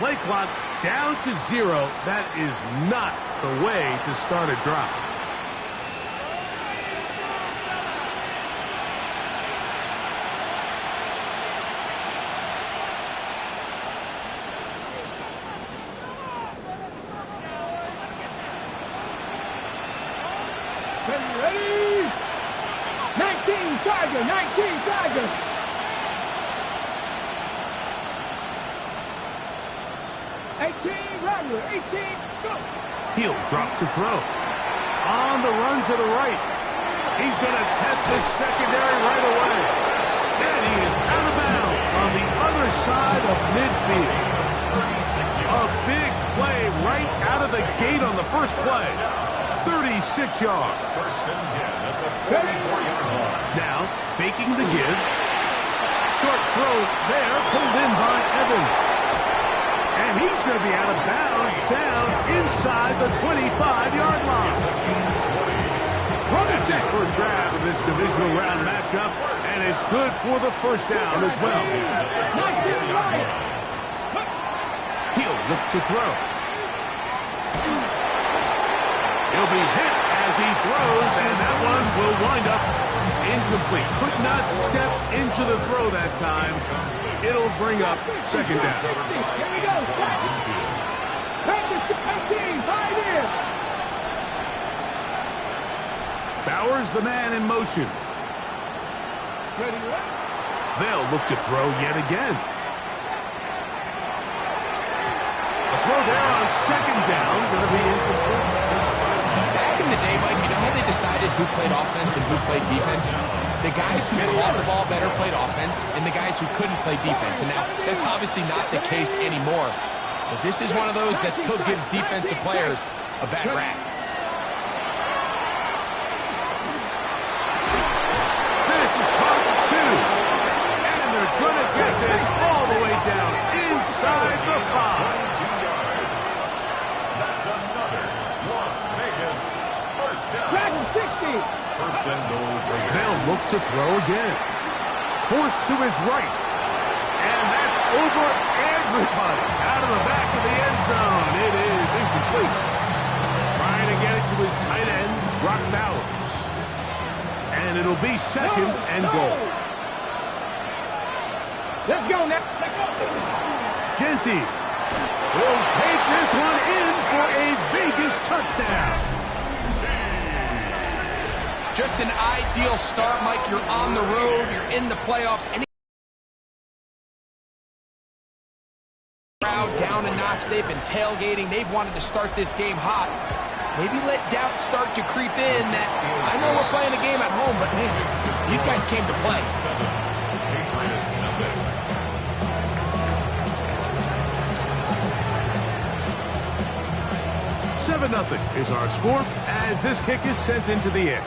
play clock down to 0. That is not the way to start a drive. Ready? 19 Tiger, 19 Tiger. 18 Rattler, 18, go. He'll drop to throw. On the run to the right. He's going to test this secondary right away. And he is out of bounds on the other side of midfield. A big play right out of the gate on the first play. 36 yards. Now, faking the give. Short throw there, pulled in by Evans. And he's going to be out of bounds down inside the 25-yard line. That's his first grab of this divisional round matchup, and it's good for the first down as well. He'll look to throw. He'll be hit as he throws, and that one will wind up incomplete. Could not step into the throw that time. It'll bring up second down. Here we go. Practice 18, 5 in. Bowers the man in motion. Ready, right? They'll look to throw yet again. The throw there on second down, going to be incomplete. Back in the day, Mike, you know how they decided who played offense and who played defense? The guys who caught the ball better played offense, and the guys who couldn't play defense. And now, that's obviously not the case anymore. But this is one of those that still gives defensive players a bad rap. This is part 2. And they're going to get this all the way down inside the 5. That's another Las Vegas first down. Practice 60. First and goal. They'll look to throw again. Forced to his right. And that's over everybody. Out of the back of the end zone. It is incomplete. Trying to get it to his tight end, Brock Bowers. And it'll be second and goal. Let's go now. Let's go. Genty will take this one in for a Vegas touchdown. Just an ideal start, Mike. You're on the road. You're in the playoffs. Any crowd down a notch. They've been tailgating. They've wanted to start this game hot. Maybe let doubt start to creep in that I know we're playing a game at home, but man, these guys came to play. Patriots nothing. 7-0 is our score as this kick is sent into the air.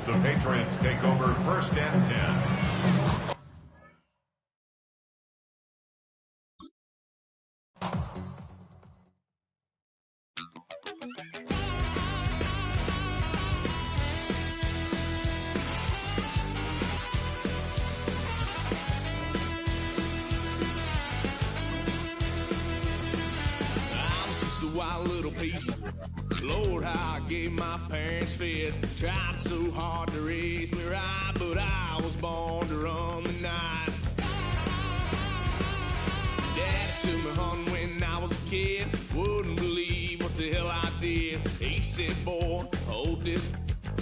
The Patriots take over first and 10. Wild little piece. Lord, how I gave my parents fits. Tried so hard to raise me right, but I was born to run the night. Dad took me hunting when I was a kid. Wouldn't believe what the hell I did. He said, boy, hold this.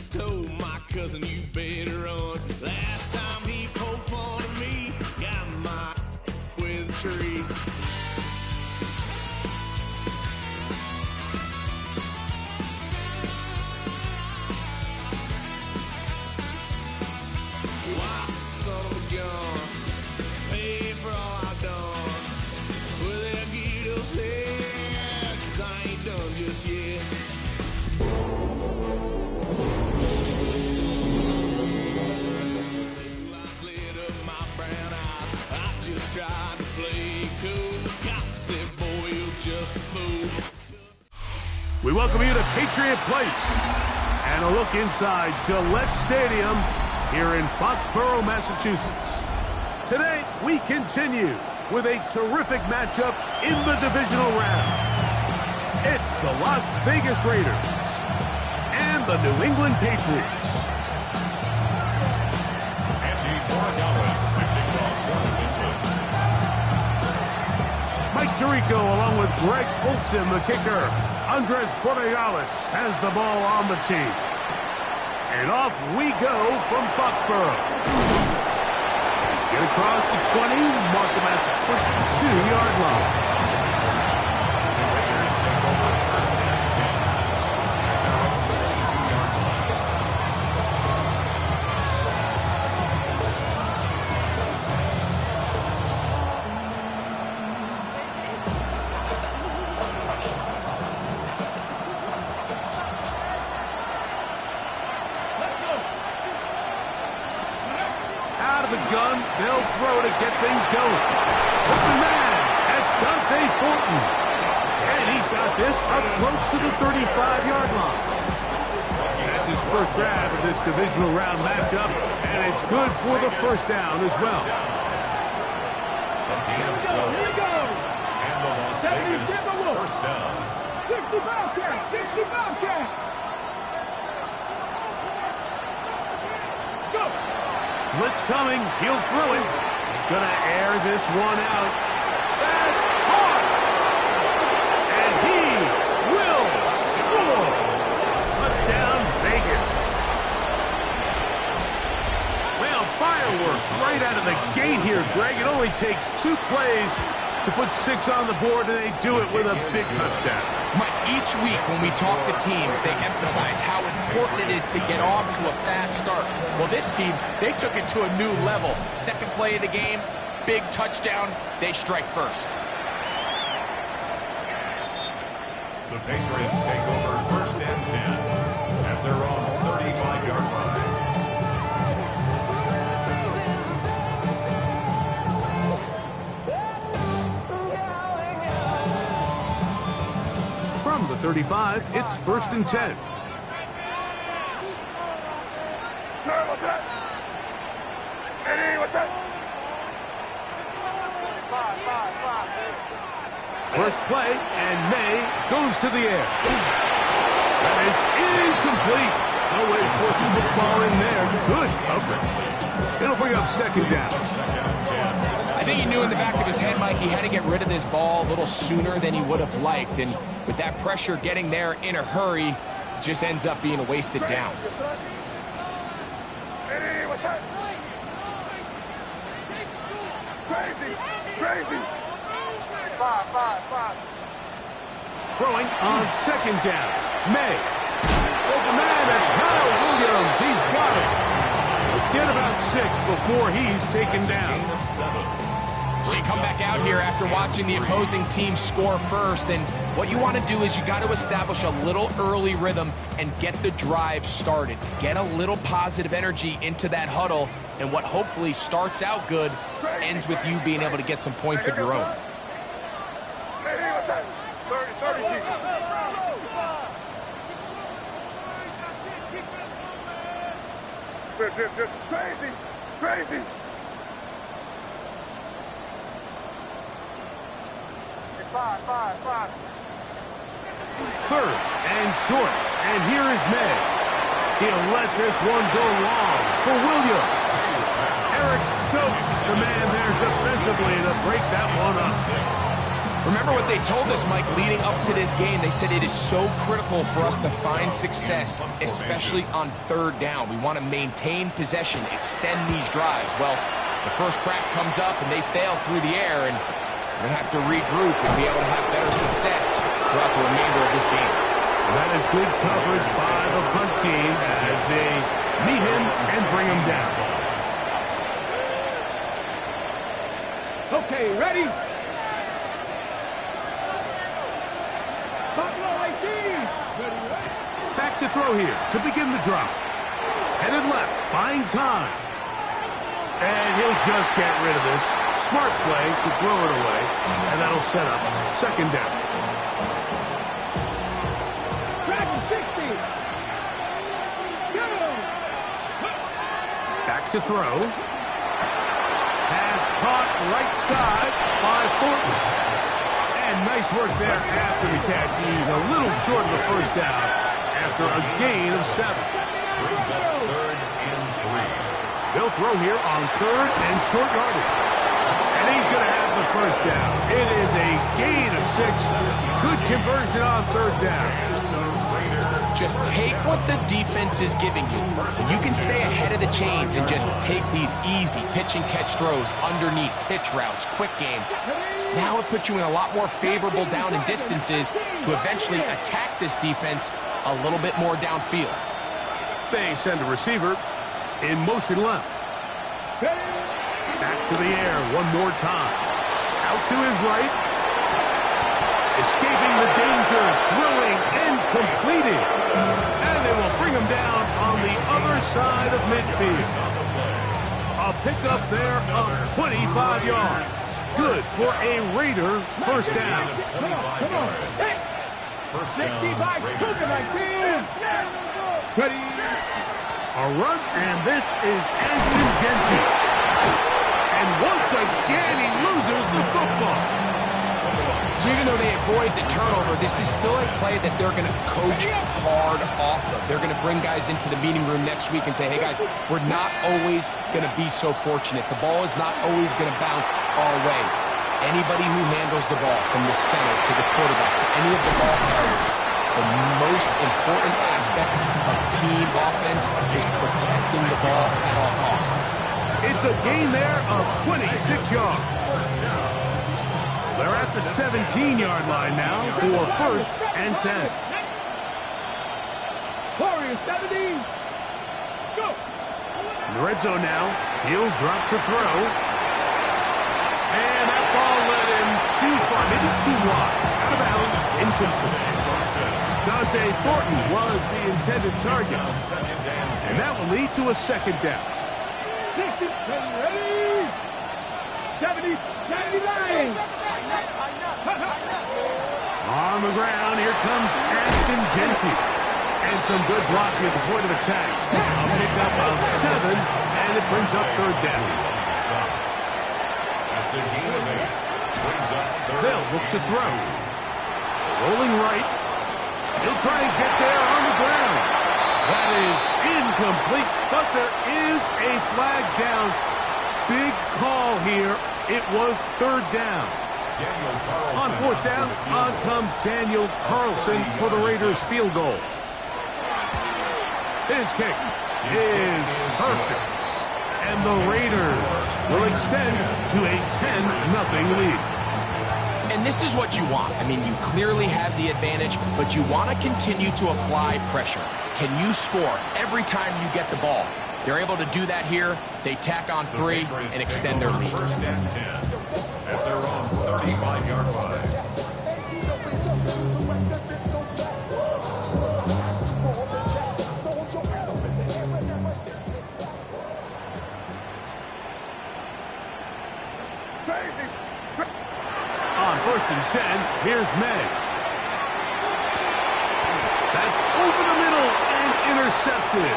Told my cousin, you better run. Last time he poked fun at me, got my with a tree. Tried to play cool. Cop said, boy, you're just a fool. We welcome you to Patriot Place and a look inside Gillette Stadium here in Foxborough, Massachusetts. Today, we continue with a terrific matchup in the divisional round. It's the Las Vegas Raiders and the New England Patriots. Andy Borregales picking off one of England. Mike Tirico along with Greg Olsen, the kicker. Andres Borregales has the ball on the tee. And off we go from Foxborough. Get across the 20, mark him at the 22-yard line. Raiders take over first and 10 at their own 32-yard line. Out of the gun, they'll throw to get things going. Open man, that's Dante Fortin. And he's got this up close to the 35-yard line. That's his first grab of this divisional round matchup, and it's good for the first down as well. Here we go. And the Las Vegas first down. 60 Bobcats! 60 Bobcats! Let's go! Blitz coming, he'll throw it. He's going to air this one out. That's hard! And he will score! Touchdown, Vegas. Well, fireworks right out of the gate here, Greg. It only takes 2 plays to put 6 on the board, and they do it with a big touchdown. Mike, each week when we talk to teams, they emphasize how important it is to get off to a fast start. Well, this team, they took it to a new level. Second play of the game, big touchdown, they strike first. The Patriots take over first and 10 at their own 35-yard line. From the 35, it's first and 10. First play, and May goes to the air. That is incomplete. No way to force a football in there. Good coverage. It'll bring up second down. I think he knew in the back of his head, Mike, he had to get rid of this ball a little sooner than he would have liked. And with that pressure getting there in a hurry, it just ends up being a wasted down. Crazy! Five. Throwing on second down. May. Open man, that's Kyle Williams. He's got it. Get about 6 before he's taken down. So you come back out here after watching the opposing team score first, and what you want to do is you got to establish a little early rhythm and get the drive started. Get a little positive energy into that huddle, and what hopefully starts out good ends with you being able to get some points of your own. 30. Crazy! Five. Third and short. And here is May. He'll let this one go long for Williams. Eric Stokes, the man there defensively to break that one up. Remember what they told us, Mike, leading up to this game. They said it is so critical for us to find success, especially on third down. We want to maintain possession, extend these drives. Well, the first crack comes up and they fail through the air, and we're going to have to regroup and be able to have better success throughout the remainder of this game. And that is good coverage by the punt team as they meet him and bring him down. Okay, ready? Back to throw here to begin the drop. Headed left, buying time. And he'll just get rid of this. Smart play to throw it away, and that'll set up second down. to throw. Pass caught right side by Thornton. And nice work there after the catch. He's a little short of the first down after a gain of 7. Brings up 3rd and 3. They'll throw here on 3rd and short yardage. And he's going to have the first down. It is a gain of 6. Good conversion on 3rd down. Just take what the defense is giving you. You can stay ahead of the chains and just take these easy pitch and catch throws underneath, pitch routes, quick game. Now it puts you in a lot more favorable down and distances to eventually attack this defense a little bit more downfield. They send a receiver in motion left. Back to the air one more time. Out to his right. Escaping the danger, throwing and completing. And they will bring him down on the other side of midfield. A pickup there of 25 yards. Good for a Raider first down. First down, Raiders. A run, and this is Anthony Genty. And once again, he loses the football. So even though they avoid the turnover, this is still a play that they're going to coach hard off of. They're going to bring guys into the meeting room next week and say, hey guys, we're not always going to be so fortunate. The ball is not always going to bounce our way. Anybody who handles the ball from the center to the quarterback to any of the ball carriers, the most important aspect of team offense is protecting the ball at all costs. It's a gain there of 26 yards. They're at the 17-yard line now for 1st and 10. Warriors 17. Go. In the red zone now, he'll drop to throw. And that ball led him too far, maybe too wide. Out of bounds, incomplete. Dante Thornton was the intended target. And that will lead to a 2nd down. 60, ready. 70, 79. On the ground, here comes Ashton Genty. And some good blocking at the point of attack. A pickup of 7, and it brings up 3rd down. That's a gain of 8. Brings up 3rd. They'll look to throw. Rolling right. He'll try and get there on the ground. That is incomplete, but there is a flag down. Big call here. It was 3rd down. On 4th down, on comes Daniel Carlson for the Raiders field goal. His kick is perfect. And the Raiders will extend to a 10-0 lead. And this is what you want. I mean, you clearly have the advantage, but you want to continue to apply pressure. Can you score every time you get the ball? They're able to do that here. They tack on 3 and extend their lead. 1st and 10 at their own 35-yard line. On 1st and 10, here's May. That's over the middle and intercepted.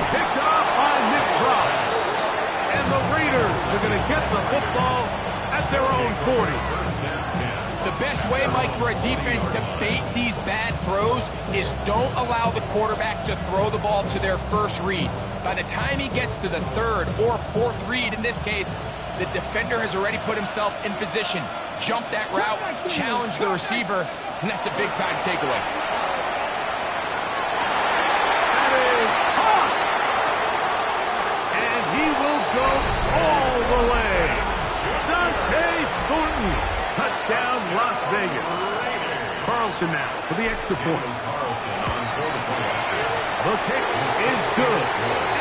Picked off by Nick Cross. And the Raiders are going to get the football at their own 40. The best way, Mike, for a defense to bait these bad throws is don't allow the quarterback to throw the ball to their first read. By the time he gets to the 3rd or 4th read, in this case, the defender has already put himself in position. Jump that route, challenge the receiver, and that's a big-time takeaway. That is hot. And he will go all the way. Dante Thornton. Touchdown, Las Vegas. Carlson now for the extra point. The kick is good.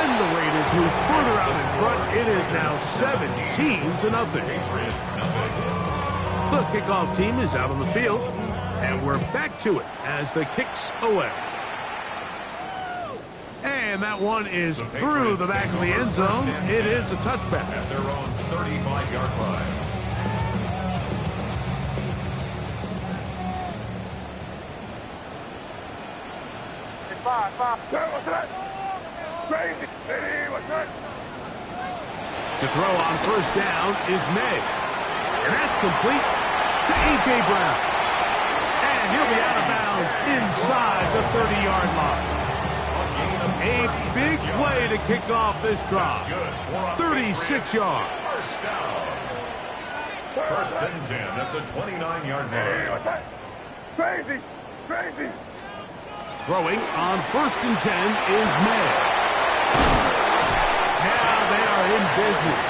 And the Raiders move further out in front. It is now 17-0. The kickoff team is out on the field. And we're back to it as the kick's away. And that one is through the back of the end zone. It is a touchback. At their own 35-yard line. Five. What's that? Crazy. Hey, what's that? To throw on first down is May. And that's complete to A.J. Brown. And he'll be out of bounds inside the 30-yard line. A big play to kick off this drive. 36 yards. First and 10 at the 29-yard line. Crazy! Crazy! Throwing on first and 10 is May. Now they are in business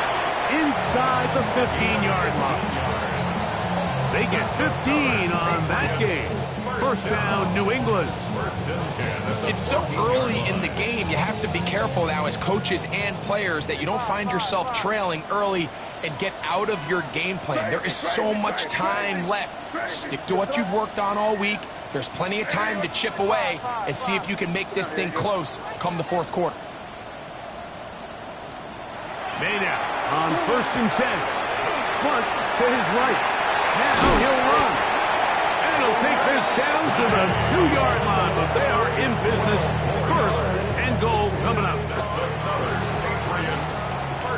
inside the 15-yard line. They get 15 on that game. First down, New England. First and 10. It's so early in the game, you have to be careful now as coaches and players that you don't find yourself trailing early and get out of your game plan. There is so much time left. Stick to what you've worked on all week. There's plenty of time to chip away and see if you can make this thing close come the fourth quarter. May now on first and 10. Plus to his right. Now he'll run. And he'll take this down to the 2-yard line. But they are in business. First and goal coming up.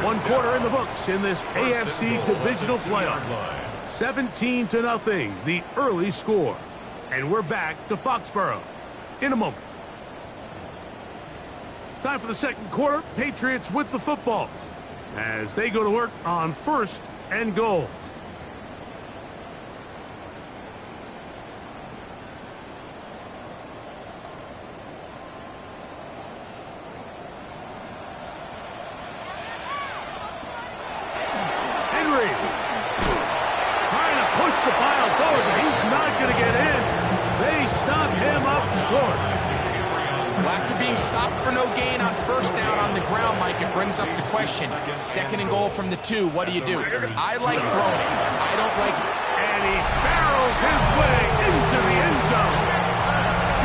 One quarter in the books in this AFC divisional playoff. 17-0, the early score. And we're back to Foxborough in a moment. Time for the second quarter. Patriots with the football as they go to work on first and goal. Henry trying to push the pile forward, but he's not going to get in. They stop him up short. Well, after being stopped for no gain on first down on the ground, Mike, it brings up the question. Second and goal from the 2, what do you do? I like throwing it. I don't like it. And he barrels his way into the end zone.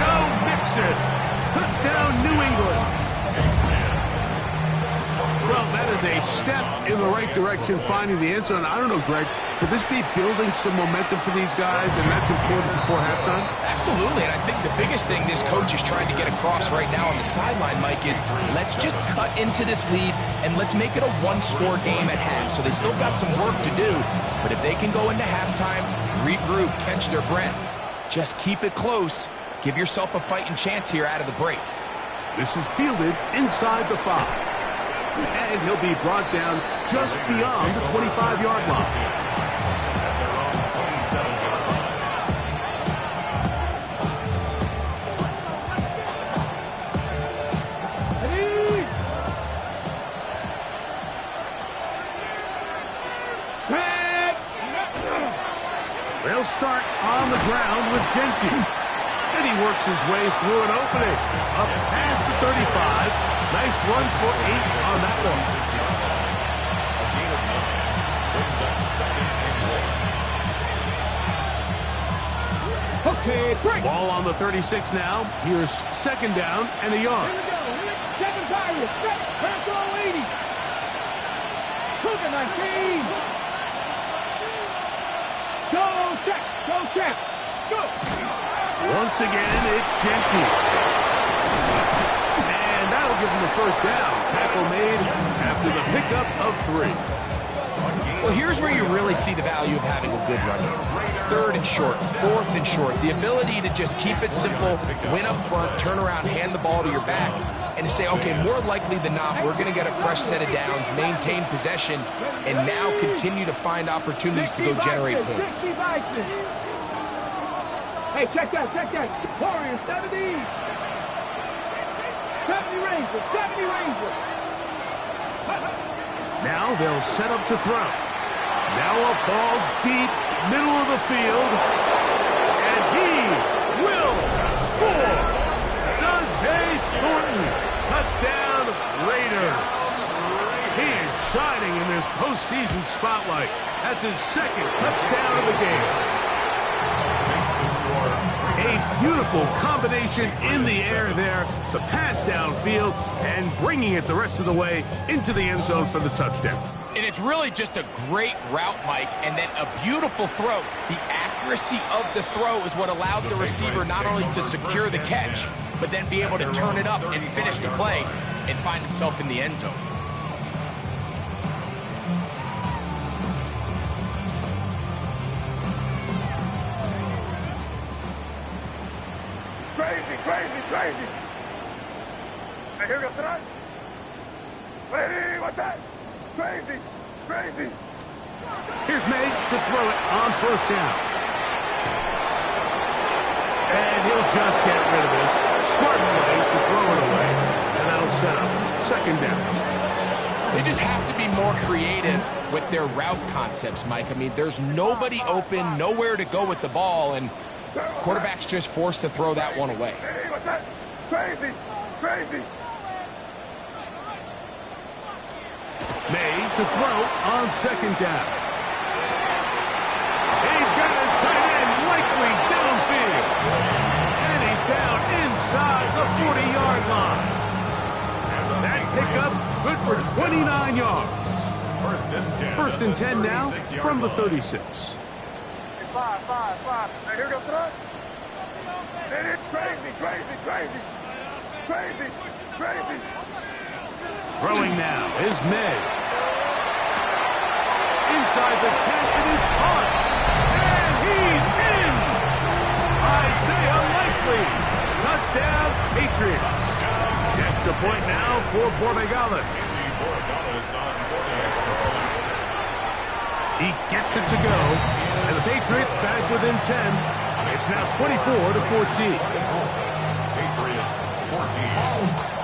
Go Mixon. Touchdown, New England. Well, that is a step in the right direction, finding the end zone. I don't know, Greg, could this be building some momentum for these guys, and that's important before halftime? Absolutely, and I think the biggest thing this coach is trying to get across right now on the sideline, Mike, is let's just cut into this lead and let's make it a one-score game at half. So they still got some work to do, but if they can go into halftime, regroup, catch their breath, just keep it close, give yourself a fighting chance here out of the break. This is fielded inside the 5. And he'll be brought down just beyond the 25-yard line. They'll start on the ground with Genty. And he works his way through an opening. Up past the 35. Nice run for 8 on that one. Okay, break. Ball on the 36 now. Here's second down and a yard. Here we go. Second Pirates. Pass all 80. Cooking 19. Go, check. Go, check. Go. Once again, it's Genty. And that'll give him the first down. Tackle made after the pickup of 3. Well, here's where you really see the value of having a good run game. Third and short, fourth and short. The ability to just keep it simple, win up front, turn around, hand the ball to your back, and to say, okay, more likely than not, we're going to get a fresh set of downs, maintain possession, and now continue to find opportunities to go generate points. Hey, check that, check that. Warriors, 70. 70 Rangers, 70 Rangers. Now they'll set up to throw. Now a ball deep, middle of the field. And he will score. Dante Thornton. Touchdown, Raiders. He is shining in this postseason spotlight. That's his second touchdown of the game. A beautiful combination in the air there. The pass downfield and bringing it the rest of the way into the end zone for the touchdown. And it's really just a great route, Mike, and then a beautiful throw. The accuracy of the throw is what allowed the receiver not only to secure the catch, but then be able to turn it up and finish the play and find himself in the end zone. crazy. Hey, here we go, tonight. Hey, what's that? Crazy, crazy. Here's May to throw it on first down. And he'll just get rid of this. Smart play to throw it away. And that'll set up second down. They just have to be more creative with their route concepts, Mike. I mean, there's nobody open, nowhere to go with the ball, and quarterback's just forced to throw that one away. Hey, what's that? Crazy, crazy. May to throw on second down. He's got his tight end likely downfield. And he's down inside the 40-yard line. That pickup good for 29 yards. First and 10 now from the 36. Five. Hey, here we go, tonight. Hey, crazy, crazy, crazy. Crazy, crazy. Throwing now is May. Inside the 10, it is caught. And he's in! Isaiah Likely. Touchdown, Patriots. Extra point now for Borregales. He gets it to go. And the Patriots back within 10. It's now 24-14. Patriots 14.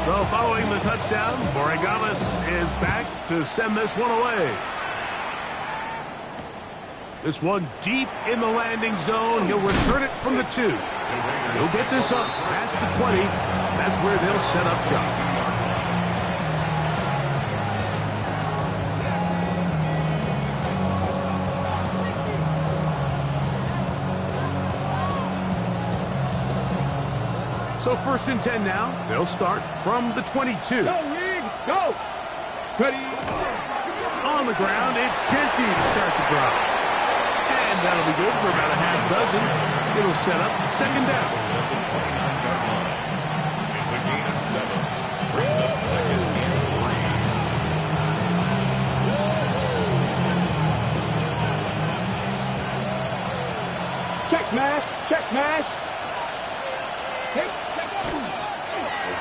So following the touchdown, Borregales is back to send this one away. This one deep in the landing zone. He'll return it from the 2. He'll get this up past the 20. That's where they'll set up shop. So first and 10 now. They'll start from the 22. Go, Reed, go. Ready. On the ground, it's Genty to start the drive. And that'll be good for about a half dozen. It'll set up second down. It's a gain of 7. Brings up second and 3. Check mash, check mash. Hey,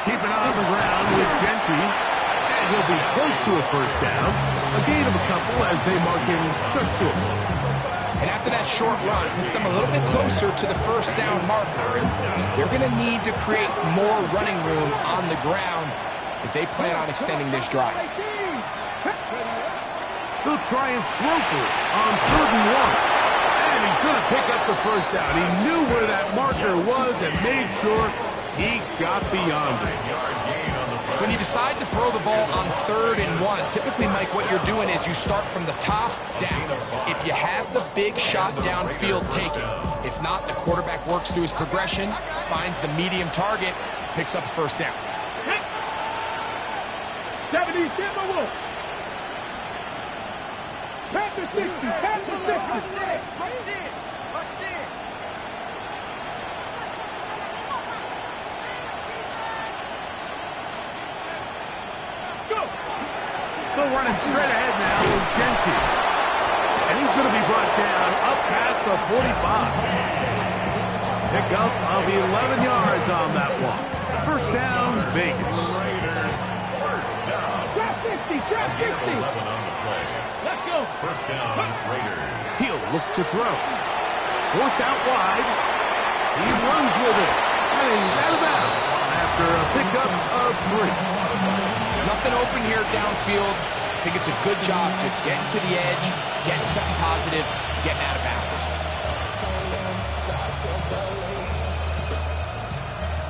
Keep it on the ground with Genty. And he'll be close to a first down. A gain of a couple as they mark him just short. And after that short run, it puts them a little bit closer to the first down marker. And they're going to need to create more running room on the ground if they plan on extending this drive. He'll try and throw for it on 3rd and 1. And he's going to pick up the first down. He knew where that marker was and made sure he got beyond it. When you decide to throw the ball on 3rd and 1, typically, Mike, what you're doing is you start from the top down. If you have the big shot downfield, take it. If not, the quarterback works through his progression, finds the medium target, picks up a first down. 70, Timberwolves. Panther 60, Panther 60. They'll run it straight ahead now with Genty. And he's going to be brought down up past the 45. Pickup of 11 yards on that one. First down, Vegas. Trap 60, trap 60. 11 on the play. Let's go. First down, Raiders. He'll look to throw. Forced out wide. He runs with it. And he's out of bounds after a pickup of 3. Nothing open here downfield. I think it's a good job just getting to the edge, getting something positive, getting out of bounds.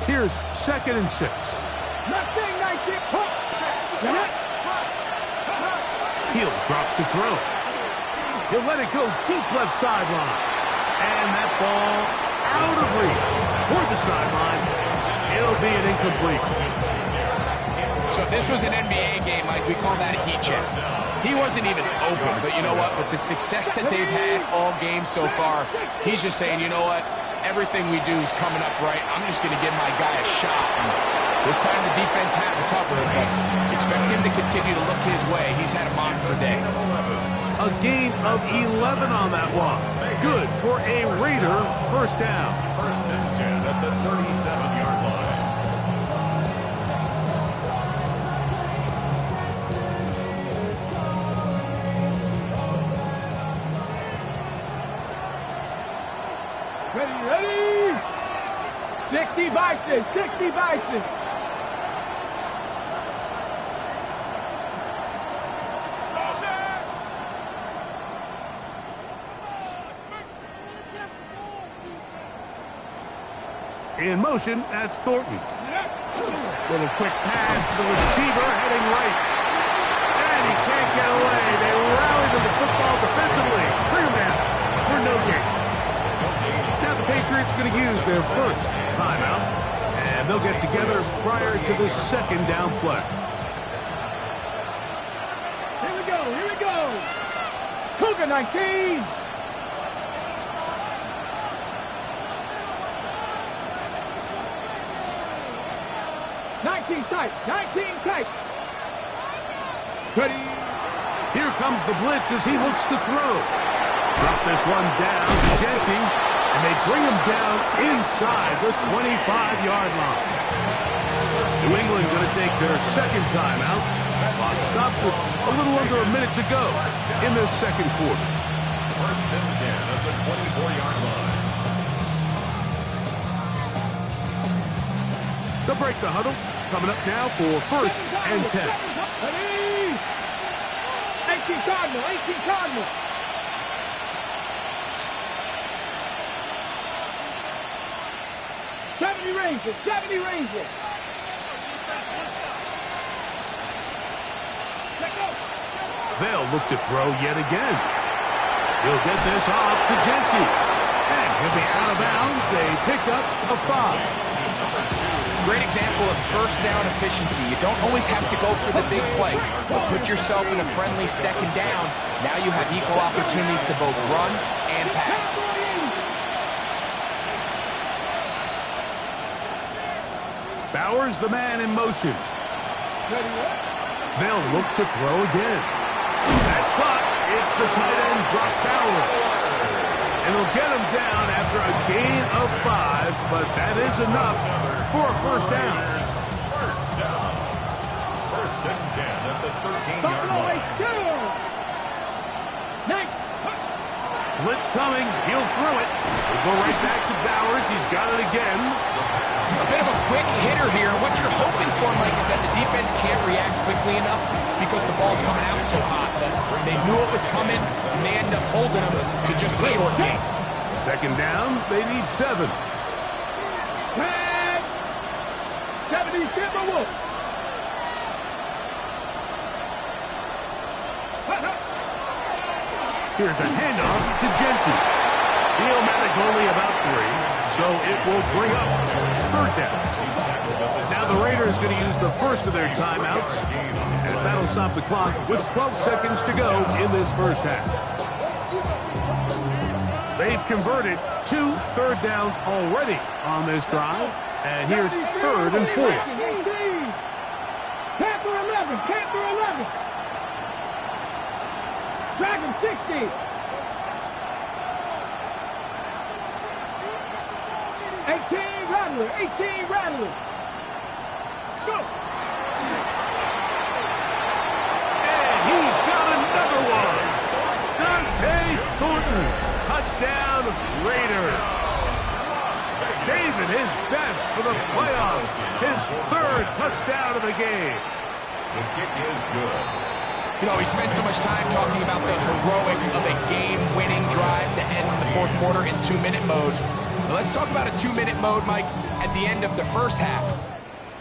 Here's 2nd and 6. Nothing, 19. He'll drop to throw. He'll let it go deep left sideline. And that ball out of reach toward the sideline. It'll be an incompletion. So if this was an NBA game, Mike, we call that a heat check. He wasn't even open, but you know what? With the success that they've had all game so far, he's just saying, you know what? Everything we do is coming up right. I'm just going to give my guy a shot. And this time the defense had to cover it, but expect him to continue to look his way. He's had a monster day. A gain of 11 on that one. good for a Raider first down. First and 10 at the 37-yard line. Ready? 60 Bison, 60 Bison. In motion, that's Thornton. Little quick pass to the receiver, heading right. And he can't get away. They rally to the football defensively. Clear man for no gain. Now the Patriots are going to use their first timeout. And they'll get together prior to the second down play. Here we go, here we go. Cougar 19. Tight, 19 tight. Ready. Here comes the blitz as he looks to throw. Drop this one down to Genty, and they bring him down inside the 25-yard line. New England going to take their second timeout. Clock stops with a little under a minute to go in the second quarter. First and 10 at the 24-yard line. They'll break the huddle. Coming up now for first and 10. Ready? 18 Cardinal, 18 Cardinal. Rangers, 70 Rangers. They'll look to throw yet again. He'll get this off to Genty. And he'll be out of bounds, a pickup of 5. Great example of first down efficiency. You don't always have to go for the big play, but put yourself in a friendly second down. Now you have equal opportunity to both run and pass. Bowers, the man in motion. They'll look to throw again. That's caught. It's the tight end, Brock Bowers. And he'll get him down after a gain of 5, but that is enough for a first down. First down. First and 10 at the 13-yard line. Blitz coming. He'll throw it. We'll go right back to Bowers. He's got it again. A bit of a quick hitter here. What you're hoping for, Mike, is that the defense can't react quickly enough because the ball's coming out so hot. But they knew it was coming, and they end up holding them to just a short game. Second down, they need 7. 70 Timberwolves. Here's a handoff to Genty. Neomatic only about 3, so it will bring up third down. Now the Raiders going to use the first of their timeouts, as that'll stop the clock with 12 seconds to go in this first half. They've converted 2 third downs already on this drive, and here's 3rd and 4. Panther 11, Panther 11. Dragon 60. 18 Rattler, 18 Rattler. Go. And he's got another one. Dante Thornton, touchdown Raiders. Saving his best for the playoffs. His 3rd touchdown of the game. The kick is good. You know, we spent so much time talking about the heroics of a game-winning drive to end the fourth quarter in 2-minute mode. Now let's talk about a 2-minute mode, Mike, at the end of the first half.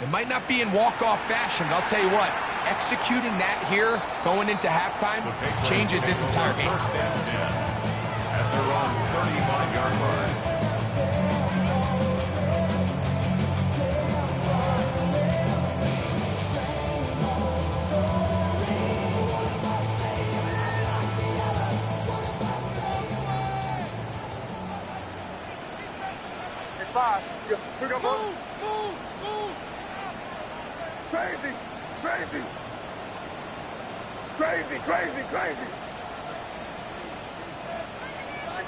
It might not be in walk-off fashion, but I'll tell you what, executing that here, going into halftime, changes this entire game. First and 10 at their own 35-yard line. Move. Crazy.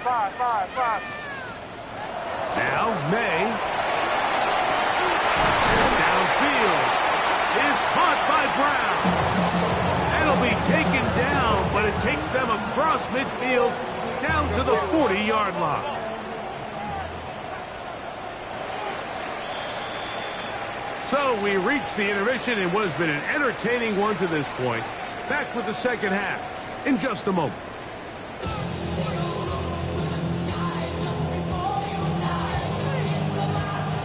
Five. Now, May. Downfield is caught by Brown. That'll be taken down, but it takes them across midfield down to the 40-yard line. So we reach the intermission in what has been an entertaining one to this point. Back with the second half in just a moment.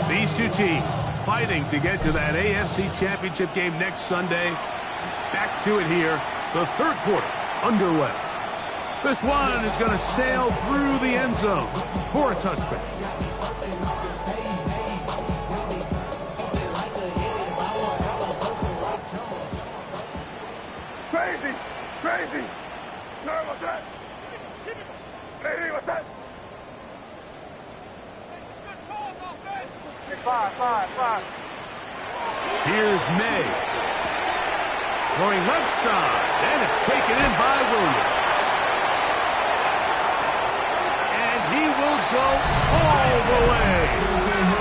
These two teams fighting to get to that AFC Championship game next Sunday. Back to it here, the third quarter underway. This one is going to sail through the end zone for a touchback. Crazy. No, what's that? Hey, what's that? Five. Here's May. Going left side, and it's taken in by Williams. And he will go all the way.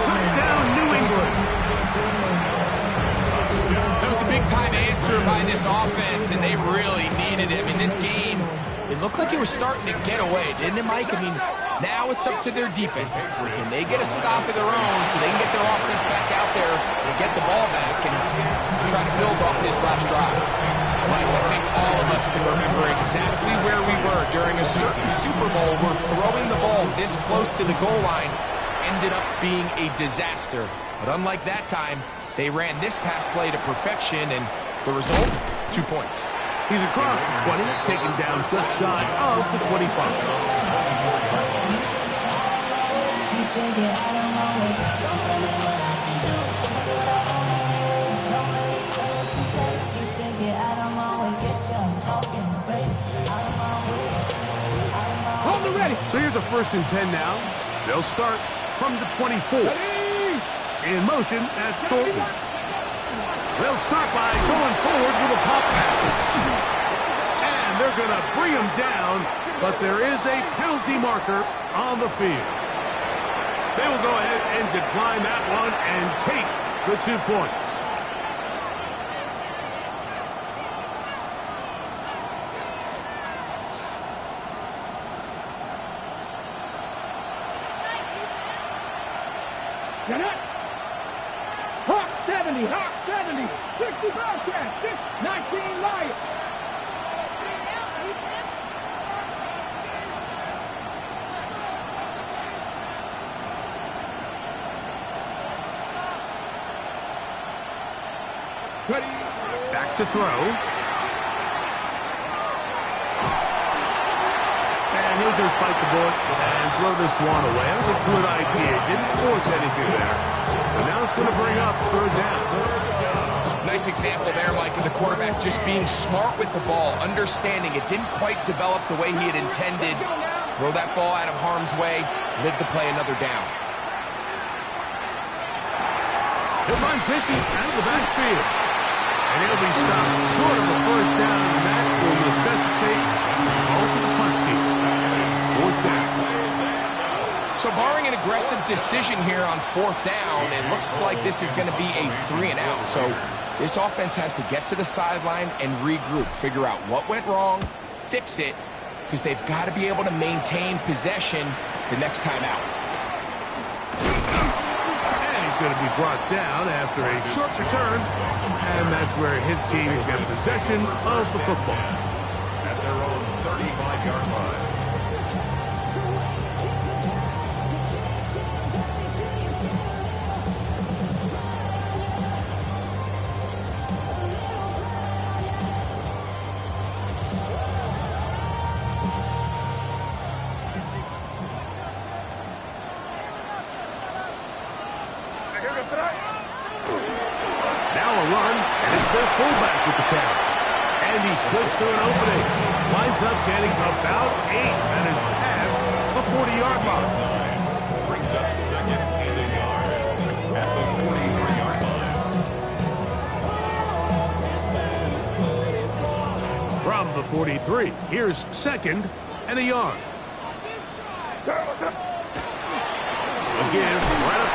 Touchdown, New England. That was a big-time answer by this offense, and they really needed it. I mean, this game, it looked like it was starting to get away, didn't it, Mike? I mean, now it's up to their defense. Can they get a stop of their own so they can get their offense back out there and get the ball back and try to build off this last drive? Mike, I think all of us can remember exactly where we were during a certain Super Bowl where throwing the ball this close to the goal line ended up being a disaster. But unlike that time, they ran this pass play to perfection, and the result, 2 points. He's across the 20, taken down just shy of the 25. So here's a 1st and 10 now. They'll start from the 24. In motion, that's Thornton. They'll start by going forward with a pop pass. And they're going to bring him down, but there is a penalty marker on the field. They will go ahead and decline that one and take the 2 points. Hawk 70, 60 Bobcats, 19 Lions. Back to throw. And he'll just bite the bullet and throw this one away. That was a good idea. Didn't force anything there. But now it's going to bring up 3rd down. Nice example there, Mike, of the quarterback just being smart with the ball, understanding it didn't quite develop the way he had intended. Throw that ball out of harm's way, live to play another down. He'll run 50 out of the backfield. And he'll be stopped short of the 1st down, and that will necessitate a call to the punt team. It's 4th down. So barring an aggressive decision here on 4th down, it looks like this is going to be a 3-and-out. So this offense has to get to the sideline and regroup, figure out what went wrong, fix it, because they've got to be able to maintain possession the next time out. And he's going to be brought down after a short return, and that's where his team will get possession of the football. At their own 35-yard line. Now a run, and it's their fullback with the catch. And he slips through an opening. Winds up getting about 8. That is past the 40-yard line. Brings up 2nd and a yard at the 43-yard line. From the 43, here's 2nd and a yard.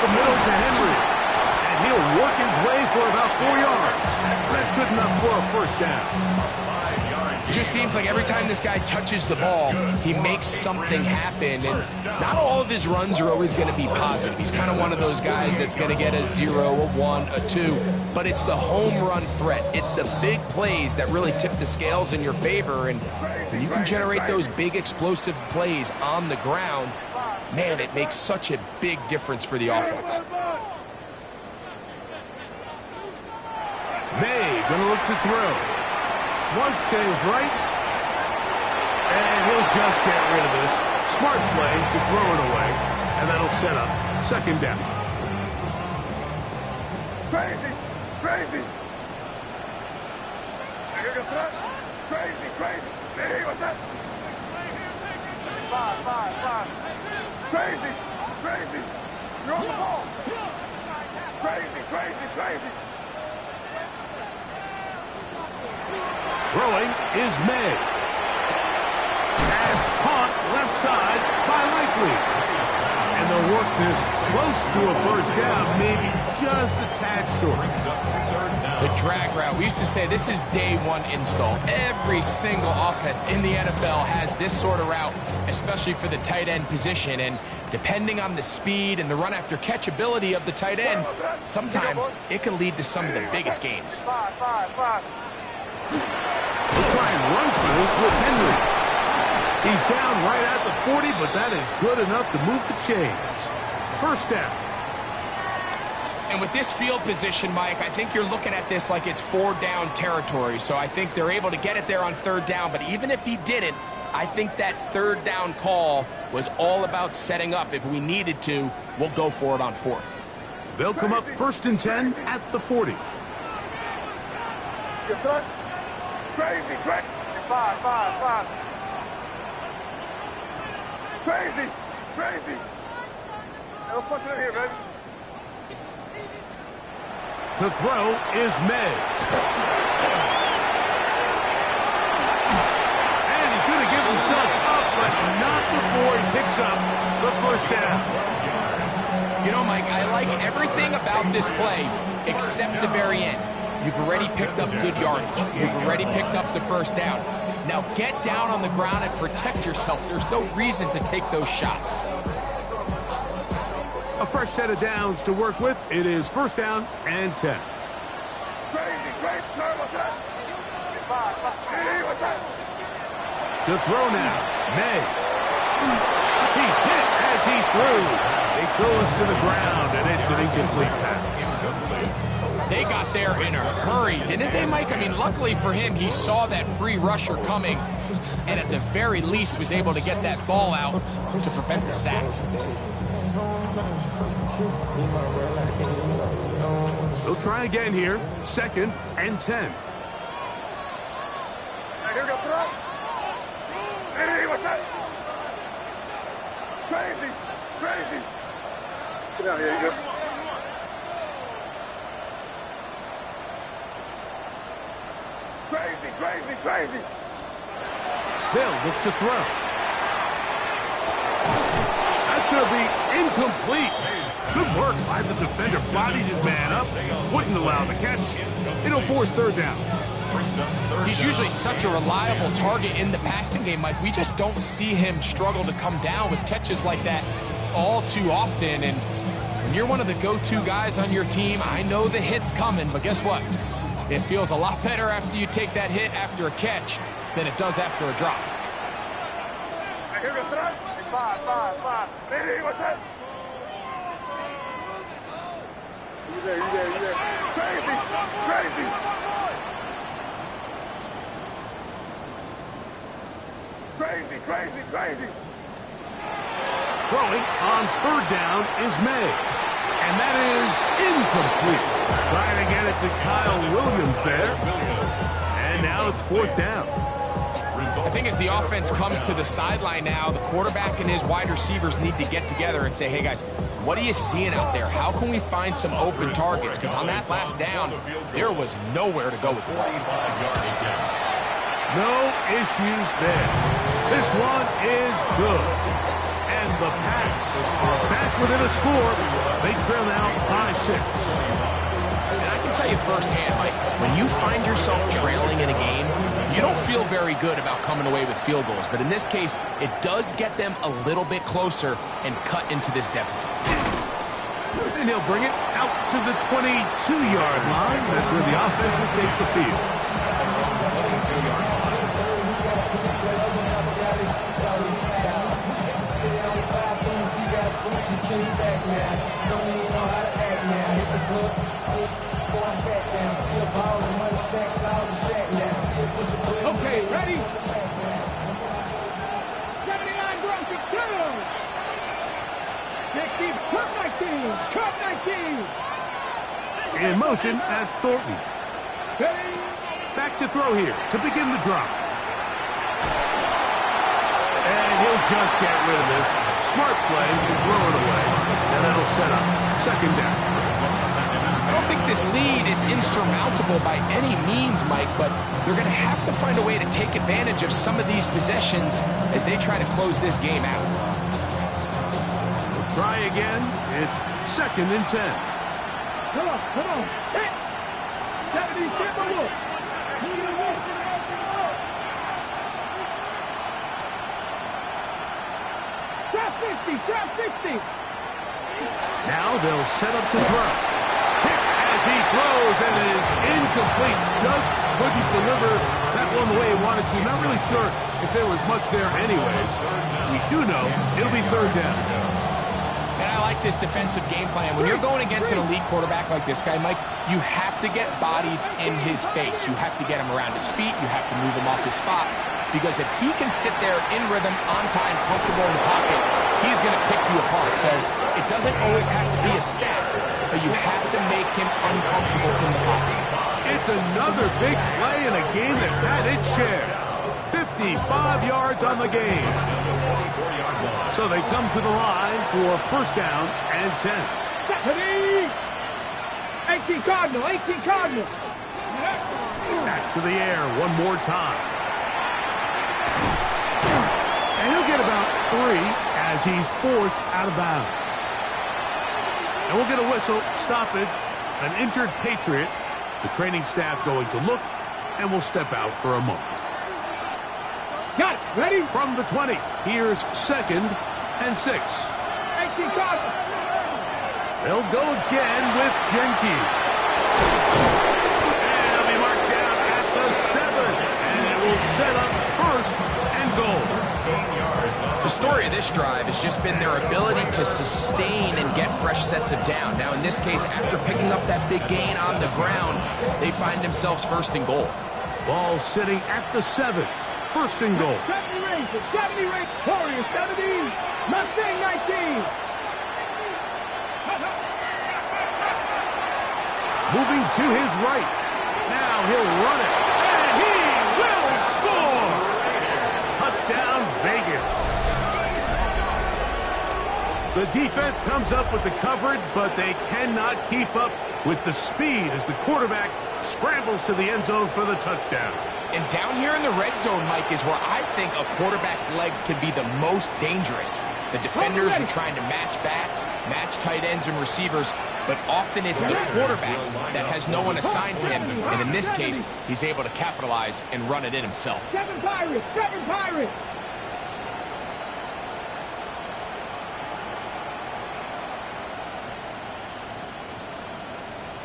the middle to Henry. And he'll work his way for about 4 yards. That's good enough for a first down. It just seems like every time this guy touches the ball, he makes something happen. And not all of his runs are always going to be positive. He's kind of one of those guys that's going to get a 0, a 1, a 2. But it's the home run threat. It's the big plays that really tip the scales in your favor. And when you can generate those big explosive plays on the ground, man, it makes such a big difference for the offense. May going to look to throw. Flush to his right. And he'll just get rid of this. Smart play to throw it away. And that'll set up second down. Crazy! Crazy! Here goes that. Crazy! Crazy! Hey, what's that? Five. Crazy! Crazy! You're on the ball! Crazy! Throwing is May. Pass caught left side by Likely. And they'll work this close to a first down, maybe just a tad short. The drag route. We used to say this is day one install. Every single offense in the NFL has this sort of route, especially for the tight end position. And depending on the speed and the run after catch ability of the tight end, sometimes it can lead to some of the biggest gains. Five. We'll try and run for this with Henry. He's down right at the 40, but that is good enough to move the chains. First down. And with this field position, Mike, I think you're looking at this like it's 4-down territory. So I think they're able to get it there on third down. But even if he didn't, I think that third down call was all about setting up. If we needed to, we'll go for it on fourth. They'll come up first and 10 at the 40. You touch? Crazy! Five. Crazy! Now let's punch it in here, baby. To throw is May. And he's going to give himself up, but not before he picks up the first down. You know, Mike, I like everything about this play except the very end. You've already picked up good yardage. You've already picked up the first down. Now get down on the ground and protect yourself. There's no reason to take those shots. A fresh set of downs to work with. It is first down and 10. Crazy! What's that? Hey, what's that? To throw now, May. He's hit as he threw. They throw us to the ground, and it's an incomplete pass. They got there in a hurry, didn't they, Mike? I mean, luckily for him, he saw that free rusher coming, and at the very least was able to get that ball out to prevent the sack. They'll try again here. Second and 10. Here goes throw. Hey, what's that? Crazy! Get down here, you go. Crazy! They'll look to throw. That's going to be incomplete. Good work by the defender. Bodied his man up. Wouldn't allow the catch. It'll force third down. He's usually such a reliable target in the passing game, Mike. We just don't see him struggle to come down with catches like that all too often. And when you're one of the go-to guys on your team, I know the hit's coming, but guess what? It feels a lot better after you take that hit after a catch than it does after a drop. Here goes that. Five. Hey, what's that? You there. Crazy! Throwing on third down is May. And that is incomplete. Trying to get it to Kyle Williams there. And now it's fourth down. I think as the offense comes to the sideline now, the quarterback and his wide receivers need to get together and say, hey, guys, what are you seeing out there? How can we find some open targets? Because on that last down, there was nowhere to go with the ball. No issues there. This one is good. And the Pats are back within a score They trail now by 6. And I can tell you firsthand, Mike, when you find yourself trailing in a game, you don't feel very good about coming away with field goals. But in this case, it does get them a little bit closer and cut into this deficit. And he'll bring it out to the 22-yard line. That's where the offense will take the field. Okay, ready? 79 Broncos, go! 60, cut 19, cut 19! In motion, that's Thornton. Ready? Back to throw here to begin the drop. And he'll just get rid of this. Smart play to throw it away. And that'll set up second down. I don't think this lead is insurmountable by any means, Mike, but they're going to have to find a way to take advantage of some of these possessions as they try to close this game out. We'll try again. It's second and 10. Come on, come on. Hit! 70, step a look. Trap 60, trap 60. Now they'll set up to throw. Hit as he throws, and it is incomplete. Just couldn't deliver that one the way he wanted to. Not really sure if there was much there anyways. We do know it'll be third down. And I like this defensive game plan. When you're going against an elite quarterback like this guy, Mike, you have to get bodies in his face. You have to get him around his feet. You have to move him off his spot. Because if he can sit there in rhythm, on time, comfortable in the pocket, he's going to pick you apart. So it doesn't always have to be a sack, but you have to make him uncomfortable in the pocket. It's another big play in a game that's had its share. 55 yards on the game. So they come to the line for first down and 10. 18 Cardinal, 18 Cardinal. Back to the air one more time. And he'll get about 3 as he's forced out of bounds. And we'll get a whistle, stoppage, an injured Patriot. The training staff going to look, and will step out for a moment. Got it, ready? From the 20, here's second and 6. 18 Cardinal. They'll go again with Genji. And he'll be marked down at the 7. And it will set up first and goal. The story of this drive has just been their ability to sustain and get fresh sets of down. Now, in this case, after picking up that big gain on the ground, they find themselves first and goal. Ball sitting at the 7. First and goal. 70 Rangers, 70 Rangers, Warriors, 70, Mustang 19. Moving to his right. Now he'll run it. And he will score! Touchdown, Vegas. The defense comes up with the coverage, but they cannot keep up with the speed as the quarterback scrambles to the end zone for the touchdown. And down here in the red zone, Mike, is where I think a quarterback's legs can be the most dangerous. The defenders are trying to match backs, match tight ends and receivers, but often it's the quarterback that has no one assigned to him. And in this case, he's able to capitalize and run it in himself. 7 Pirates, 7 Pirates.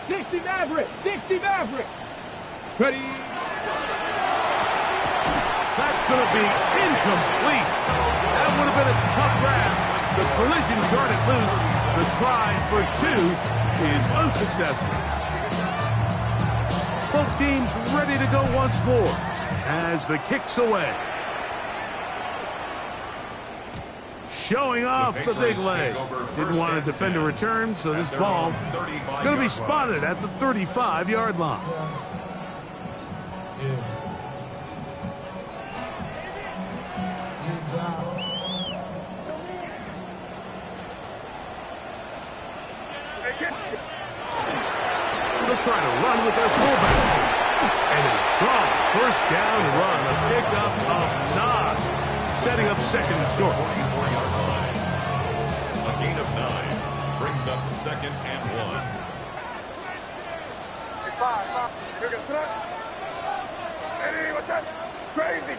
$60 Mavericks, 60 Mavericks. Ready? That's going to be incomplete. That would have been a tough grasp. The collision turned it loose. The try for 2 is unsuccessful. Both teams ready to go once more as the kick's away. Showing off the big leg. Didn't want to defend a return, so this ball going to be spotted at the 35-yard line. They'll try to run with their fullback. And a strong first down run. A pickup of 9. Setting up second and short. A gain of 9 brings brings up 2nd and 1. Hey, five. Here goes that. Hey, what's that? Crazy.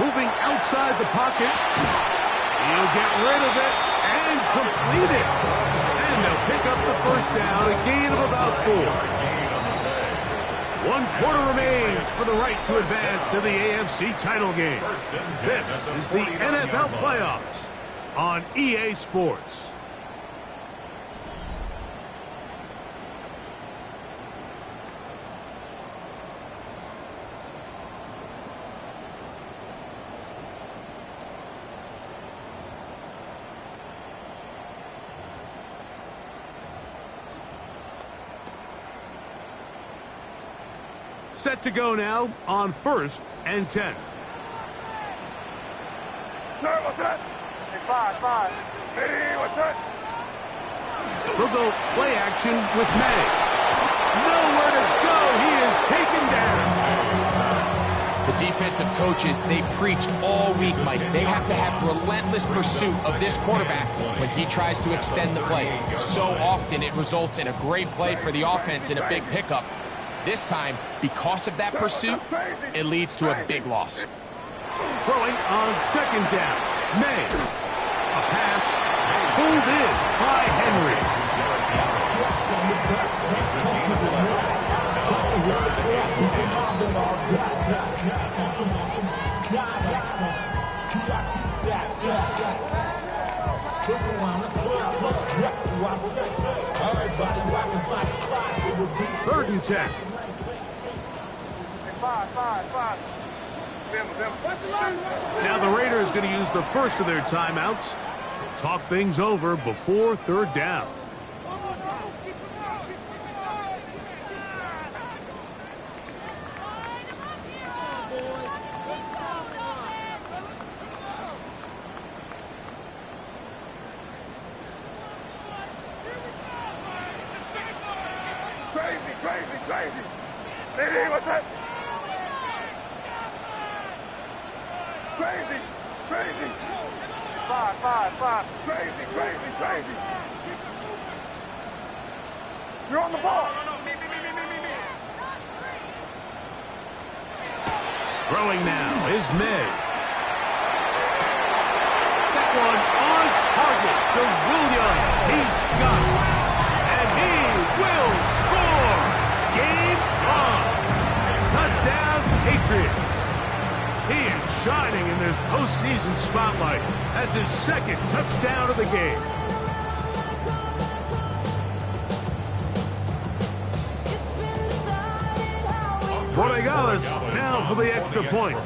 Moving outside the pocket. He'll get rid of it and complete it. And they'll pick up the first down, a gain of about 4. 1 quarter remains for the right to advance to the AFC title game. This is the NFL playoffs on EA Sports. Set to go now on 1st and 10. Sir, what's that? Hey, five. Hey, what's that? They'll go play action with May. Nowhere to go. He is taken down. The defensive coaches, they preach all week, Mike. They have to have relentless pursuit of this quarterback when he tries to extend the play. So often it results in a great play for the offense and a big pickup. This time, because of that pursuit, it leads to a big loss. Throwing on 2nd down. May. A pass pulled in by Henry. Third and 10. Five. Now the Raiders going to use the first of their timeouts. Talk things over before 3rd down. Crazy. Hey, what's that? Crazy. Five. Crazy. You're on the ball. Me. Throwing now is May. That one on target to Williams. He's got it. And he will score. Game's on. Touchdown, Patriots. He is shining in this postseason spotlight. That's his 2nd touchdown of the game. Borregales now for the extra point.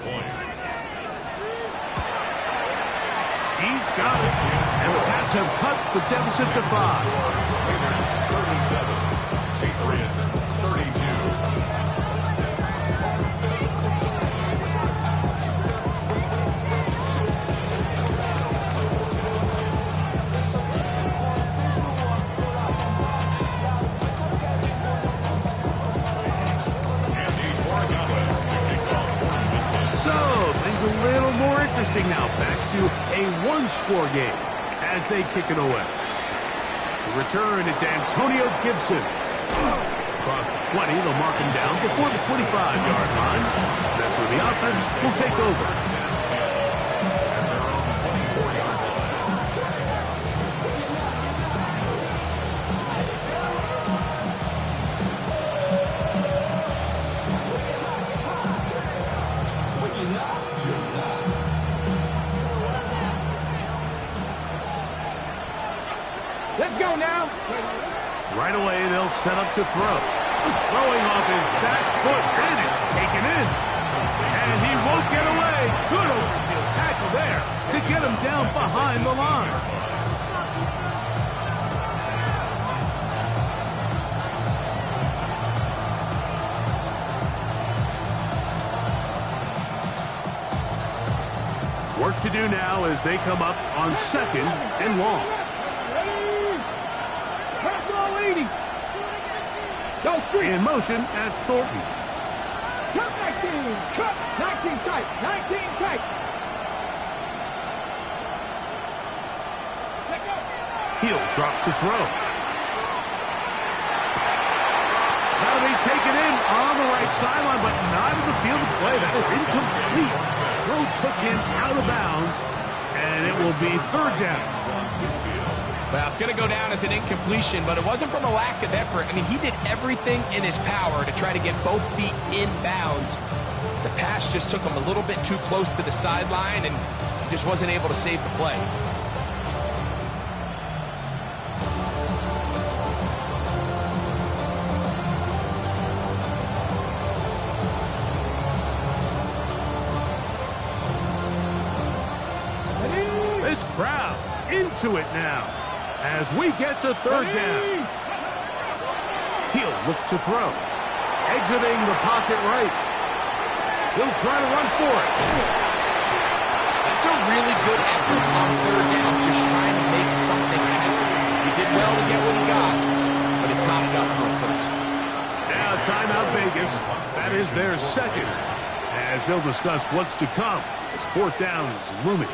He's got it. And the Pats have cut the deficit to 5. Patriots 32. So, things a little more interesting now. Back to a 1-score game as they kick it away. To return, it's Antonio Gibson. Across the 20, they'll mark him down before the 25-yard line. That's where the offense will take over. Let's go now. Right away, they'll set up to throw. Throwing off his back foot, and it's taken in. And he won't get away. Good overfield tackle there to get him down behind the line. Work to do now as they come up on 2nd and long. Let's go, 80. Go street. In motion, that's Thornton. Cut 19. Cut 19 tight. 19 tight. He'll drop to throw. That'll be taken in on the right sideline, but not in the field of play. That is incomplete. Throw took him out of bounds, and it will be third down. Well, it's going to go down as an incompletion, but it wasn't from a lack of effort. I mean, he did everything in his power to try to get both feet in bounds. The pass just took him a little bit too close to the sideline, and he just wasn't able to save the play. This crowd into it now as we get to third down. He'll look to throw. Exiting the pocket right. He'll try to run for it. That's a really good effort on third down, just trying to make something happen. He did well to get what he got, but it's not enough for a first. Now timeout Vegas. That is their second, as they'll discuss what's to come as fourth down is looming.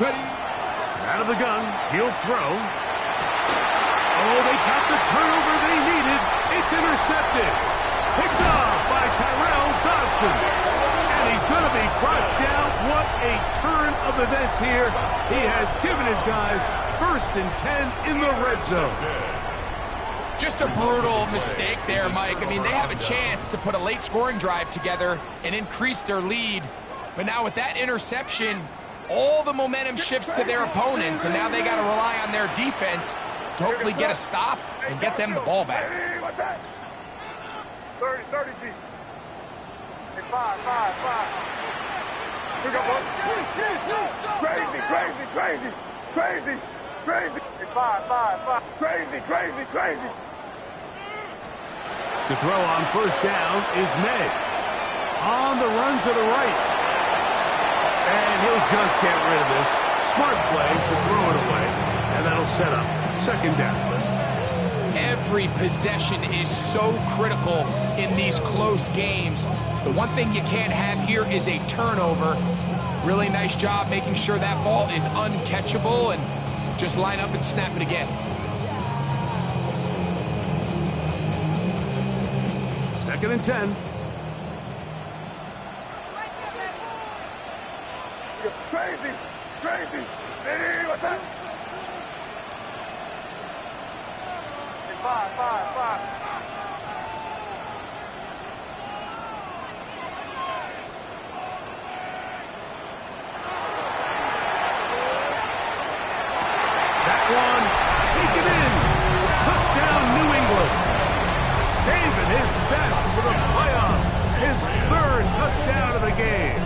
Ready. Out of the gun, he'll throw. Oh, they got the turnover they needed. It's intercepted. Picked off by Tyrell Dodson. And he's going to be brought down. What a turn of events here. He has given his guys 1st and 10 in the red zone. Just a brutal mistake there, Mike. I mean, they have a chance to put a late scoring drive together and increase their lead. But now with that interception, all the momentum shifts to their opponents, and now they got to rely on their defense to hopefully get a stop and get them the ball back. Hey, what's that? 30, G. Hey, 5. Here we go, boys. Crazy. Hey, 5. Crazy. To throw on first down is May. On the run to the right. And he'll just get rid of this. Smart play to throw it away. And that'll set up second down. Every possession is so critical in these close games. The one thing you can't have here is a turnover. Really nice job making sure that ball is uncatchable and just line up and snap it again. Second and 10. Crazy. Hey, what's that? Hey, 5. That one, taken in. Touchdown, New England. Saving his best for the playoffs. His 3rd touchdown of the game.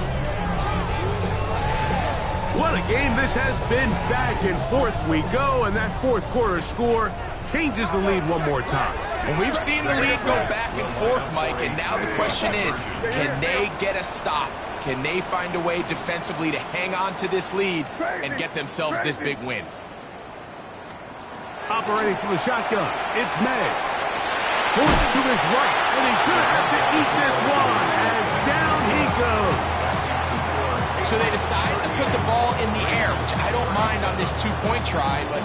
What a game this has been. Back and forth we go, and that fourth quarter score changes the lead one more time. And we've seen the lead go back and forth, Mike, and now the question is, can they get a stop? Can they find a way defensively to hang on to this lead and get themselves this big win? Operating from the shotgun, it's May. Forced to his right, and he's going to have to eat this one, and down he goes. So they decide to put the ball in the air, which I don't mind on this two-point try, but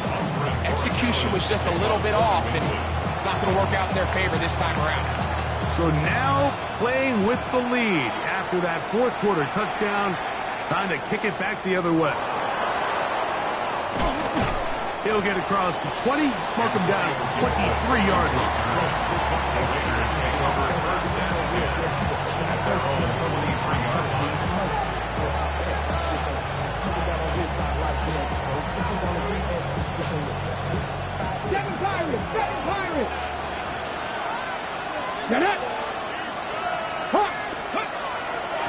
execution was just a little bit off, and it's not going to work out in their favor this time around. So now playing with the lead after that fourth quarter touchdown, time to kick it back the other way. He'll get across the 20, mark him down at the 23-yard line.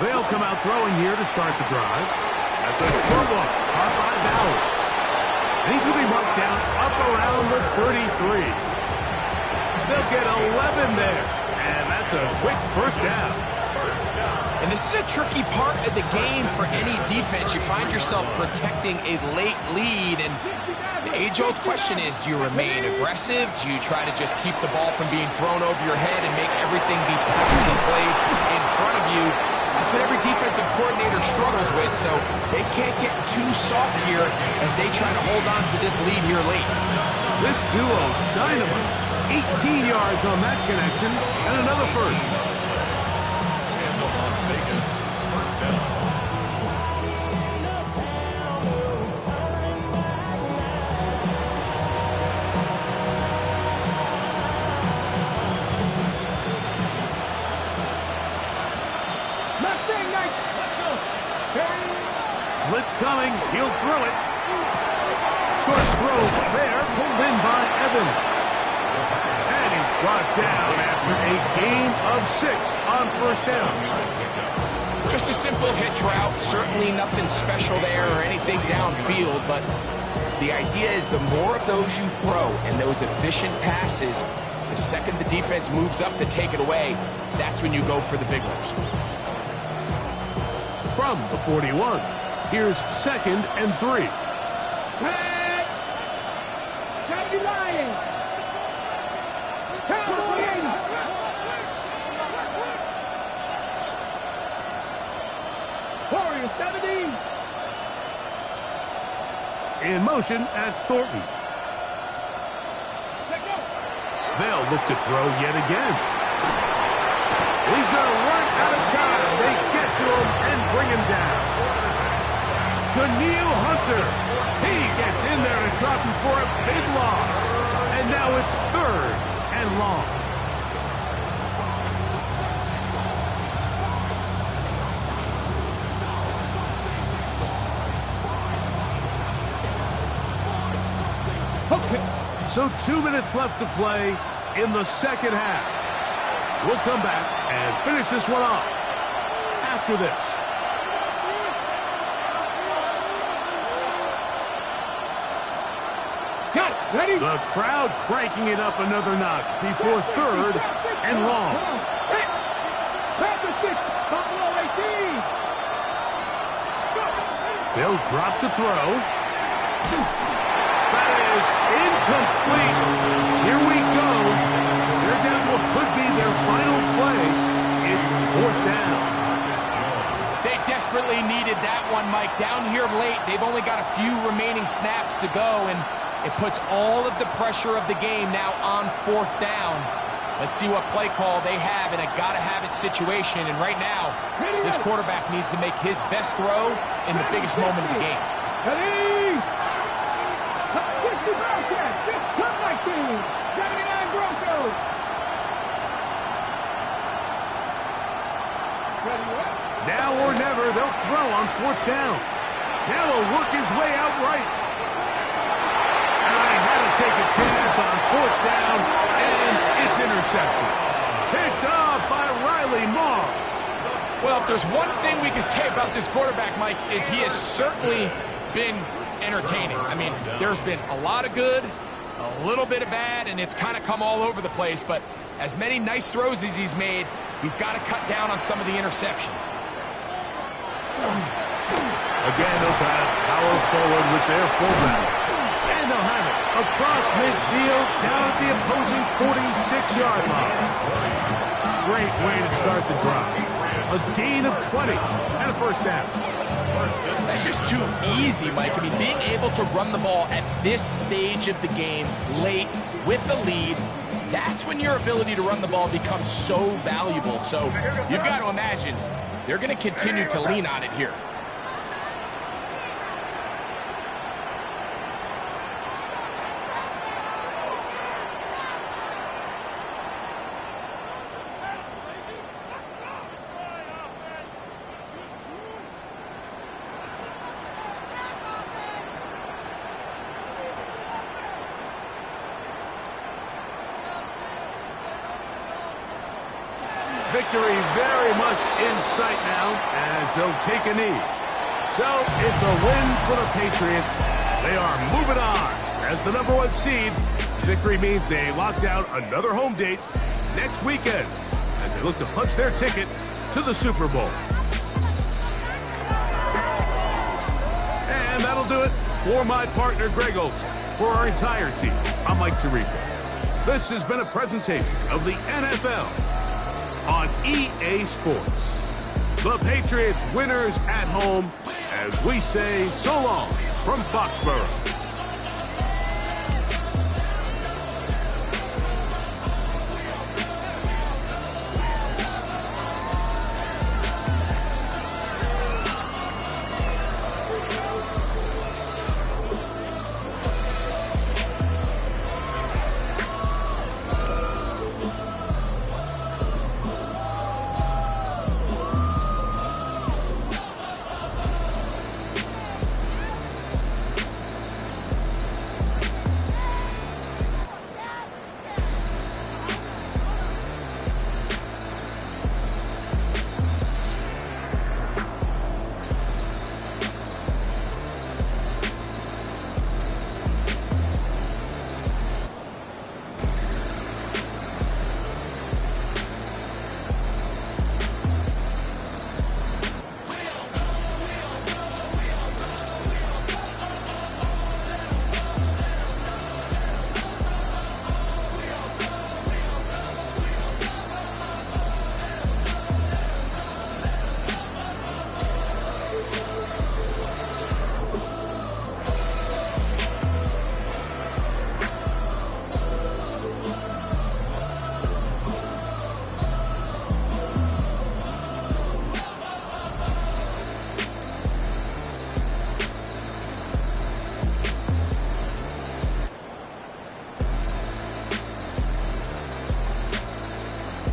They'll come out throwing here to start the drive. That's a short one, caught by Bowers. And he's going to be marked down up around the 33. They'll get 11 there. And that's a quick first down. And this is a tricky part of the game for any defense. You find yourself protecting a late lead, and the age-old question is, do you remain aggressive? Do you try to just keep the ball from being thrown over your head and make everything be tactically played in front of you? That's what every defensive coordinator struggles with, so they can't get too soft here as they try to hold on to this lead here late. This duo's dynamous. 18 yards on that connection, and another first. And the Las Vegas first down. Blitz coming. He'll throw it. Short throw there, pulled in by Evans. And he's brought down after a gain of 6 on first down. Just a simple hitch route. Certainly nothing special there or anything downfield, but the idea is the more of those you throw and those efficient passes, the second the defense moves up to take it away, that's when you go for the big ones. From the 41, here's 2nd and 3. Gotta be lying. Cowboys. Warriors 17. In motion, that's Thornton. They'll look to throw yet again. He's going to run out of time. They get to him and bring him down. Danielle Hunter. He gets in there to drop him for a big loss. And now it's 3rd and long. Okay. So 2 minutes left to play in the second half. We'll come back and finish this one off after this. Got it. Ready? The crowd cranking it up another notch before 3rd and long. Panther 6, Buffalo 18. They'll drop to throw. That is incomplete. Here we go. They're down to what could be their final play. It's 4th down. They desperately needed that one, Mike. Down here late, they've only got a few remaining snaps to go, and it puts all of the pressure of the game now on 4th down. Let's see what play call they have in a gotta-have-it situation. And right now, this quarterback needs to make his best throw in the biggest moment of the game. Ready? 60 Bearcats, 6 cut my team. 79 Broncos. Ready, what? Now or never, they'll throw on 4th down. Now he'll work his way out right. And I had to take a chance on 4th down, and it's intercepted. Picked off by Riley Moss. Well, if there's one thing we can say about this quarterback, Mike, is he has certainly been entertaining. I mean, there's been a lot of good, a little bit of bad, and it's kind of come all over the place. But as many nice throws as he's made, he's got to cut down on some of the interceptions. Again, they'll try to power forward with their fullback. And they'll have it across midfield, down at the opposing 46-yard line. Great way to start the drive. A gain of 20 and a first down. That's just too easy, Mike. I mean, being able to run the ball at this stage of the game, late, with the lead, that's when your ability to run the ball becomes so valuable. So you've got to imagine they're going to continue to lean on it here. Victory very much in sight now as they'll take a knee. So it's a win for the Patriots. They are moving on as the #1 seed Victory means they lock down another home date next weekend as they look to punch their ticket to the Super Bowl. And that'll do it for my partner, Greg Olson. For our entire team, I'm Mike Tirico. This has been a presentation of the NFL on EA Sports. The Patriots winners at home as we say so long from Foxborough.